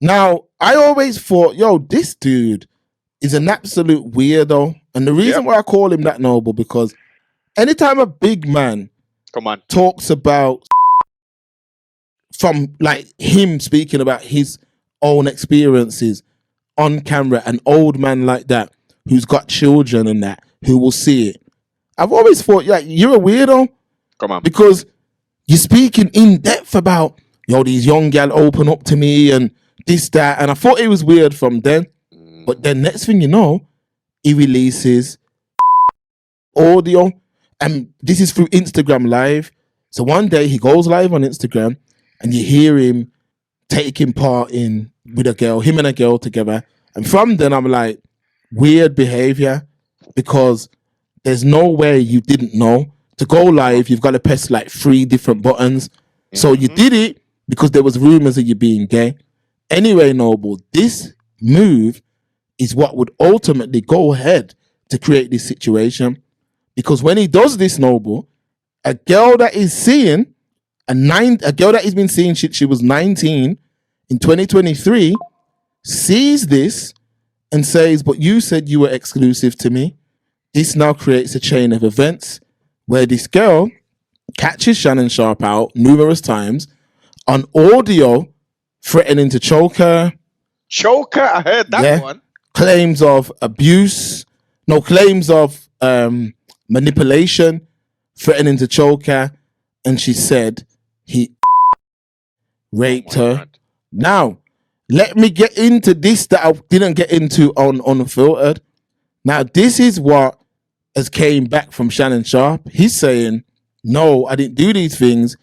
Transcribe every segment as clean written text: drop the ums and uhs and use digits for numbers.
Now, I always thought, yo, this dude is an absolute weirdo. And the reason why I call him that, Noble, because anytime a big man Come on. talks about from like him speaking about his own experiences on camera, an old man like that who's got children and that who will see it, I've always thought, like, you're a weirdo. Come on. Because you're speaking in depth about, yo, these young gal open up to me and this, that. And I thought it was weird from then. But then next thing you know, he releases audio. And this is through Instagram Live. So one day he goes live on Instagram and you hear him taking part in with a girl, him and a girl together. And from then I'm like, weird behavior, because there's no way you didn't know. To go live, you've got to press like 3 different buttons. So you did it because there was rumors of you being gay. Anyway, Noble, this move is what would ultimately go ahead to create this situation. Because when he does this, Noble, a girl that is seeing, a girl that he's been seeing, she was 19 in 2023, sees this and says, but you said you were exclusive to me. This now creates a chain of events where this girl catches Shannon Sharpe out numerous times on audio, threatening to choke her. Choke her? I heard that one. Claims of abuse. No, claims of manipulation, threatening to choke her. And she said he raped her. God. Now, let me get into this that I didn't get into on Unfiltered. Now, this is what has came back from Shannon Sharpe. He's saying, no, I didn't do these things.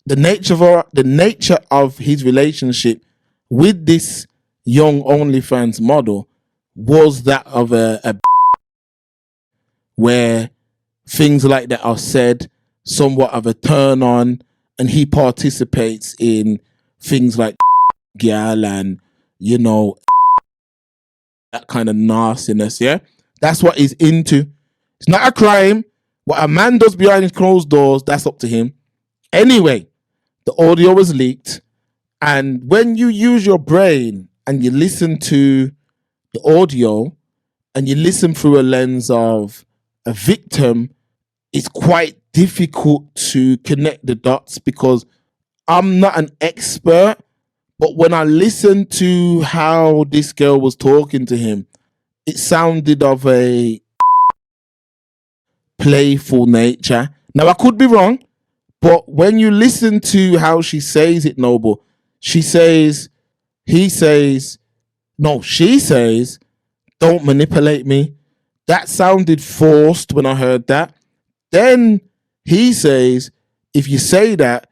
The nature of his relationship with this young OnlyFans model was that of a where things like that are said, somewhat of a turn on, and he participates in things like gal and, you know, that kind of nastiness, yeah? That's what he's into. It's not a crime. What a man does behind his closed doors, that's up to him. Anyway, the audio was leaked. And when you use your brain and you listen to the audio and you listen through a lens of a victim, it's quite difficult to connect the dots, because I'm not an expert, but when I listened to how this girl was talking to him, it sounded of a playful nature. Now, I could be wrong, but when you listen to how she says it, Noble, she says, don't manipulate me. That sounded forced when I heard that. Then he says, if you say that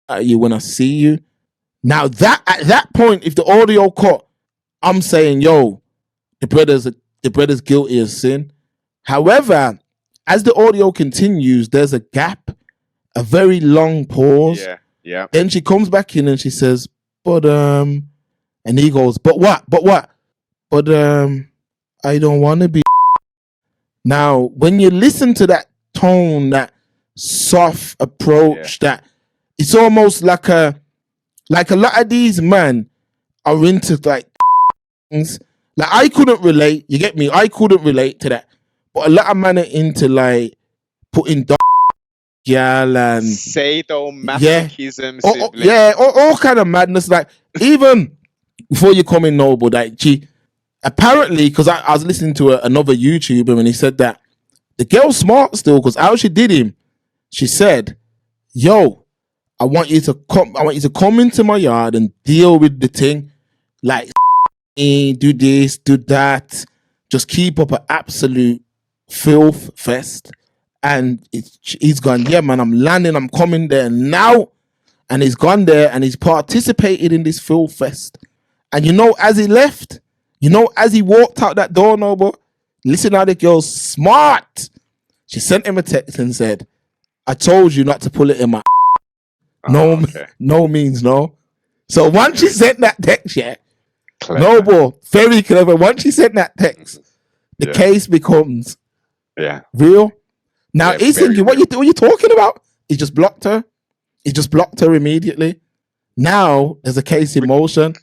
at you when I see you. Now that at that point, if the audio cut, I'm saying, yo, the brother's guilty of sin. However, as the audio continues, there's a gap, a very long pause. Yeah. Then she comes back in and she says, but and he goes, but what? But I don't want to be. Now, when you listen to that tone, that soft approach, that it's almost like a lot of these men are into like things. Like, I couldn't relate, you get me? I couldn't relate to that. But a lot of men are into like putting gal and sadomasochism. All kind of madness. Like, even before you come in, Noble, like, she apparently, because I was listening to another YouTuber and he said that the girl's smart still, because how she did him, she said, yo, I want you to come into my yard and deal with the thing, like, do this, do that, just keep up an absolute filth fest. And he's gone, yeah, man, I'm landing, I'm coming there now. And he's gone there and he's participated in this filth fest. And you know, as he left, as he walked out that door, Noble, listen how the girl's smart. She sent him a text and said, I told you not to pull it in my no means no. So once she sent that text, Noble, very clever. Once she sent that text, the case becomes real. Now he's thinking, what you talking about? He just blocked her. He just blocked her immediately. Now there's a case in motion.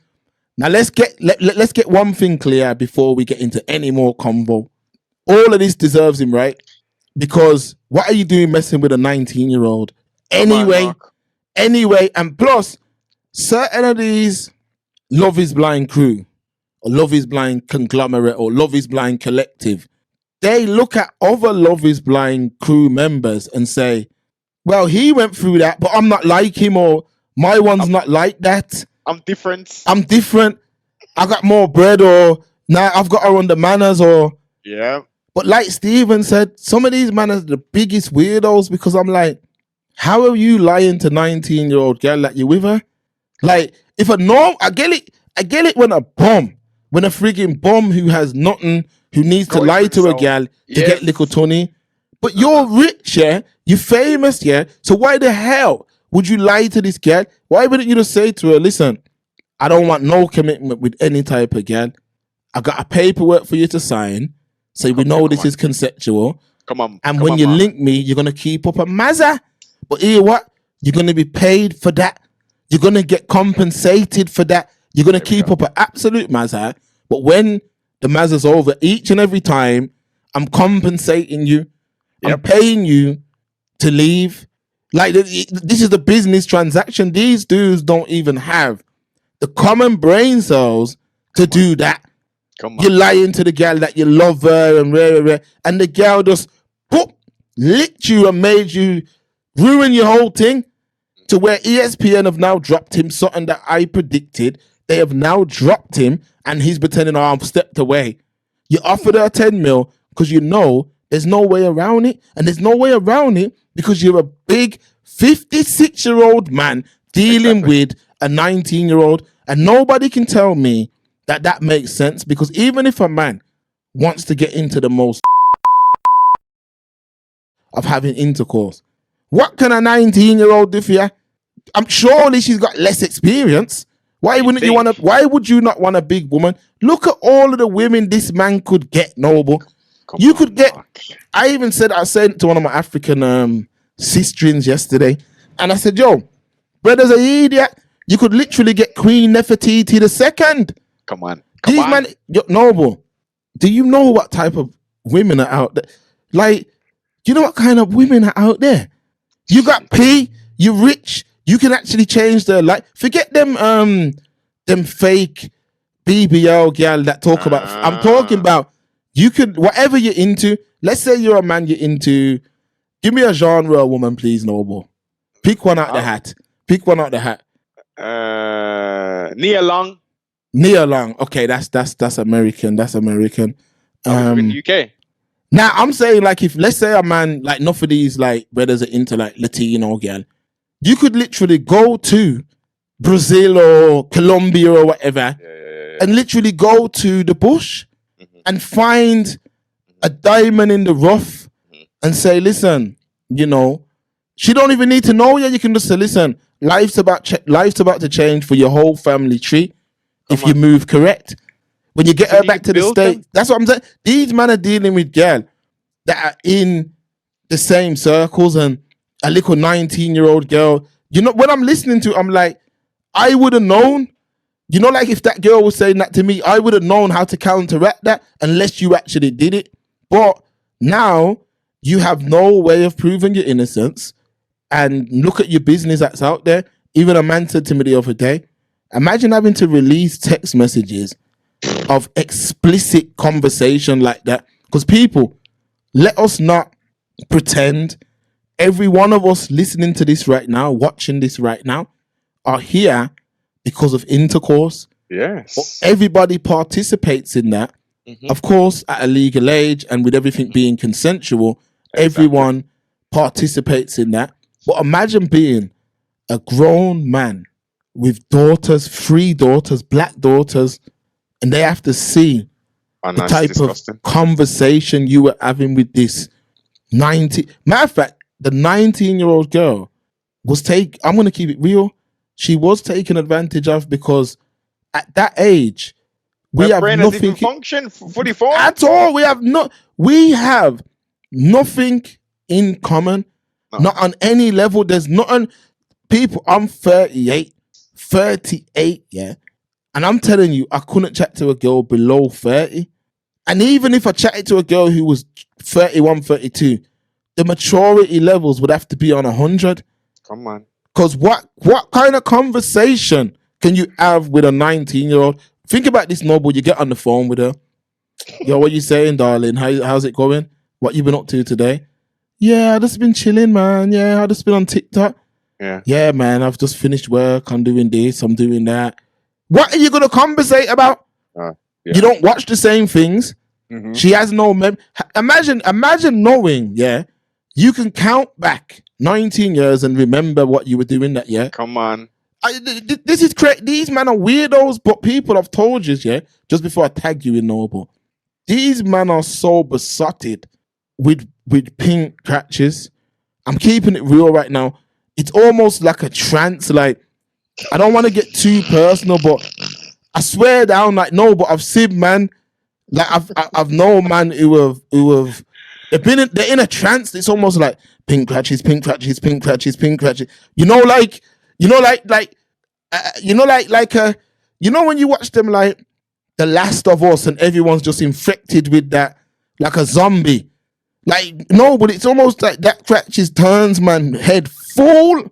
Now let's get one thing clear before we get into any more convo. All of this deserves him, right? Because what are you doing messing with a 19-year-old? Anyway, and plus, certain of these Love is Blind crew, or Love is Blind conglomerate, or Love is Blind collective, they look at other Love is Blind crew members and say, well, he went through that, but I'm not like him, or my one's not like that. I'm different. I got more bread, or now I've got her under manners, or... Yeah. But like Steven said, some of these men are the biggest weirdos, because I'm like, how are you lying to 19-year-old girl that you with her? Like, if a norm, I get it when a frigging bum who has nothing, who needs to lie to a girl to get little Tony. But you're rich, yeah? You're famous, yeah? So why the hell would you lie to this girl? Why wouldn't you just say to her, listen, I don't want no commitment with any type of girl. I got a paperwork for you to sign, so we know this is consensual. Come on. And when you link me, you're going to keep up a mazza. But hear what? You're going to be paid for that. You're going to get compensated for that. You're going to keep up an absolute mazza. But when the mazza's over, each and every time, I'm compensating you. I'm paying you to leave. Like, this is the business transaction. These dudes don't even have the common brain cells to do that. You're lying to the girl that you love her and rare, and the girl just licked you and made you ruin your whole thing, to where ESPN have now dropped him, something that I predicted. They have now dropped him, and he's pretending, oh, I've stepped away. You offered her 10 mil because you know there's no way around it, and there's no way around it because you're a big 56-year-old man dealing with a 19-year-old, and nobody can tell me that makes sense, because even if a man wants to get into the most of having intercourse, what can a 19-year-old do for you? I'm surely she's got less experience. Why would you not want a big woman? Look at all of the women this man could get, Noble. I said to one of my African sistrins yesterday, and I said, yo, brother's an idiot. You could literally get Queen Nefertiti II. Come on. Man, Noble, do you know what type of women are out there? Like, do you know what kind of women are out there? You got P, you rich, you can actually change their life. Forget them fake BBL girl that talk about. I'm talking about, you could, whatever you're into. Let's say you're a man, you're into, give me a genre woman, please, Noble. Pick one out the hat. Nia Long. Okay, that's American. In UK. Now I'm saying, like, if let's say a man, like, not for these like brothers are into like Latino girl, you could literally go to Brazil or Colombia or whatever, and literally go to the bush and find a diamond in the rough and say, listen, you know, she don't even need to know you. You can just say, listen, life's about to change for your whole family tree if you move correct. When you get her back to the States, that's what I'm saying. These men are dealing with girls that are in the same circles, and a little 19-year-old girl. You know, when I'm listening to, I'm like, I would have known. You know, like if that girl was saying that to me, I would have known how to counteract that unless you actually did it. But now you have no way of proving your innocence. And look at your business that's out there. Even a man said to me the other day, imagine having to release text messages of explicit conversation like that. Because people, let us not pretend. Every one of us listening to this right now, watching this right now, are here because of intercourse. Yes. Everybody participates in that. Of course, at a legal age and with everything being consensual, everyone participates in that. But imagine being a grown man with daughters, 3 daughters, black daughters, and they have to see the type of conversation you were having with this 90. Matter of fact, the 19-year-old girl was I'm going to keep it real. She was taken advantage of, because at that age, we have nothing function 44 at all. We have nothing in common. No. Not on any level. There's nothing. People, I'm 38, yeah. And I'm telling you, I couldn't chat to a girl below 30. And even if I chatted to a girl who was 31, 32, the maturity levels would have to be on 100. Come on. Because what kind of conversation can you have with a 19-year-old? Think about this, Noble. You get on the phone with her. Yo, what you saying, darling? How's it going? What you been up to today? Yeah, I just been chilling, man. Yeah, I just been on TikTok. Yeah, man, I've just finished work. I'm doing this. I'm doing that. What are you going to conversate about? Yeah. You don't watch the same things. Mm-hmm. She has no Imagine knowing, you can count back 19 years and remember what you were doing that year. Come on. This is correct. These men are weirdos, but people have told you, just before I tag you in Noble, these men are so besotted with pink scratches. I'm keeping it real right now. It's almost like a trance. Like, I don't want to get too personal, but I swear down, like, no, but I've seen man, like I've known man who have they're in a trance. It's almost like pink scratches, pink scratches, pink scratches, pink scratches. You know when you watch them like The Last of Us and everyone's just infected with that, like a zombie. Like, no, but it's almost like that scratches turns man head full.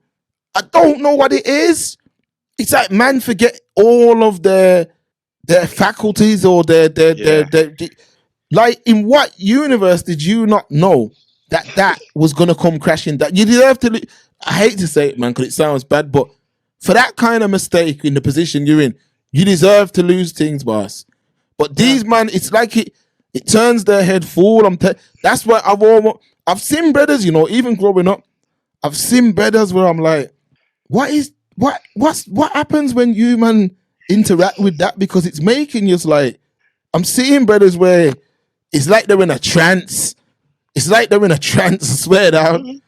I don't know what it is. It's like man forget all of their faculties or their like, in what universe did you not know that was gonna come crashing? That you deserve to. I hate to say it, man, because it sounds bad, but for that kind of mistake in the position you're in, you deserve to lose things, boss. But these man, it's like it turns their head full. That's why I've seen brothers, even growing up, I've seen brothers where I'm like, what happens when you man interact with that? Because it's making you like, I'm seeing brothers where it's like they're in a trance. I swear down.